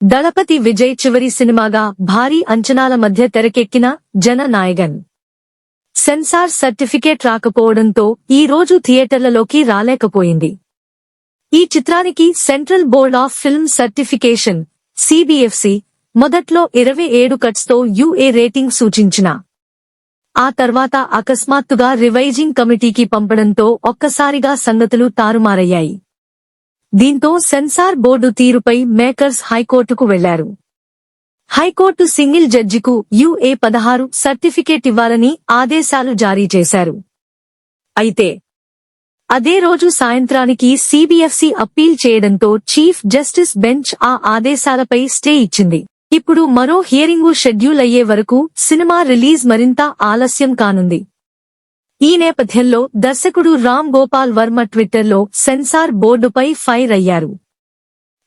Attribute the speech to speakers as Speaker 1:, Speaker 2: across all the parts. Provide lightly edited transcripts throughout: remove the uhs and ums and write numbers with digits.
Speaker 1: దళపతి విజయ్ చివరి సినిమాగా భారీ అంచనాల మధ్య తెరకెక్కిన జననాయగన్ సెన్సార్ సర్టిఫికేట్ రాకపోవడంతో ఈ రోజు థియేటర్లలోకి రాలేకపోయింది. ఈ చిత్రానికి central board of film certification (CBFC) మొదట్లో 27 కట్స్తో UA రేటింగ్ సూచించిన ఆ తర్వాత అకస్మాత్తుగా రివైజింగ్ కమిటీకి పంపడంతో ఒక్కసారిగా సంగతులు తారుమారయ్యాయి. దీంతో సెన్సార్ బోర్డు తీరుపై మేకర్స్ హైకోర్టుకు వెళ్లారు. హైకోర్టు సింగిల్ జడ్జికు UA-16 సర్టిఫికేట్ ఇవ్వాలని ఆదేశాలు జారీ చేశారు. అయితే అదే రోజు సాయంత్రానికి CBFC అప్పీల్ చేయడంతో చీఫ్ జస్టిస్ బెంచ్ ఆ ఆదేశాలపై స్టే ఇచ్చింది. ఇప్పుడు మరో హియరింగు షెడ్యూల్ అయ్యే వరకు సినిమా రిలీజ్ మరింత ఆలస్యం కానుంది. ఈ నేపథ్యంలో దర్శకుడు రామ్ గోపాల్ వర్మ ట్విట్టర్లో సెన్సార్ బోర్డుపై ఫైర్ అయ్యారు.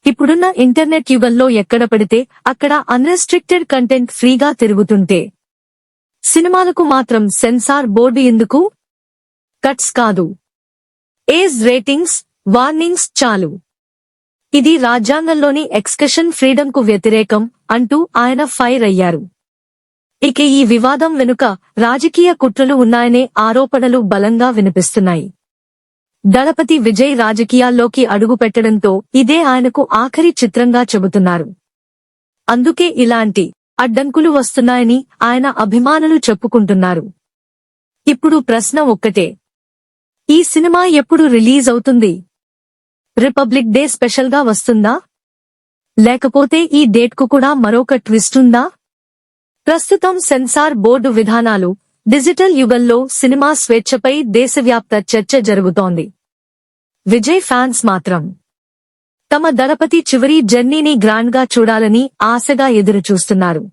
Speaker 1: ఇప్పుడున్న ఇంటర్నెట్ యుగంలో ఎక్కడ పడితే అక్కడ అన్రెస్ట్రిక్టెడ్ కంటెంట్ ఫ్రీగా తిరుగుతుంటే సినిమాలకు మాత్రం సెన్సార్ బోర్డు ఎందుకు? కట్స్ కాదు, ఏజ్ రేటింగ్స్, వార్నింగ్స్ చాలు. ఇది రాజ్యాంగంలోని ఎక్స్ప్రెషన్ ఫ్రీడమ్ కు వ్యతిరేకం అంటూ ఆయన ఫైర్ అయ్యారు. ఇక ఈ వివాదం వెనుక రాజకీయ కుట్రలు ఉన్నాయనే ఆరోపణలు బలంగా వినిపిస్తున్నాయి. దళపతి విజయ్ రాజకీయాల్లోకి అడుగుపెట్టడంతో ఇదే ఆయనకు ఆఖరి చిత్రంగా చెబుతున్నారు. అందుకే ఇలాంటి అడ్డంకులు వస్తున్నాయని ఆయన అభిమానులు చెప్పుకుంటున్నారు. ఇప్పుడు ప్రశ్న ఒక్కటే, ఈ సినిమా ఎప్పుడు రిలీజ్ అవుతుంది? రిపబ్లిక్ డే స్పెషల్ గా వస్తుందా? లేకపోతే ఈ డేట్కు కూడా మరొక ట్విస్ట్ ఉందా? ప్రస్తుతం సెన్సార్ బోర్డు విధానాలు, డిజిటల్ యుగంలో సినిమా స్వేచ్ఛపై దేశవ్యాప్త చర్చ జరుగుతోంది. విజయ్ ఫ్యాన్స్ మాత్రం తమ దళపతి చివరి జర్నీని గ్రాండ్ గా చూడాలని ఆశగా ఎదురుచూస్తున్నారు.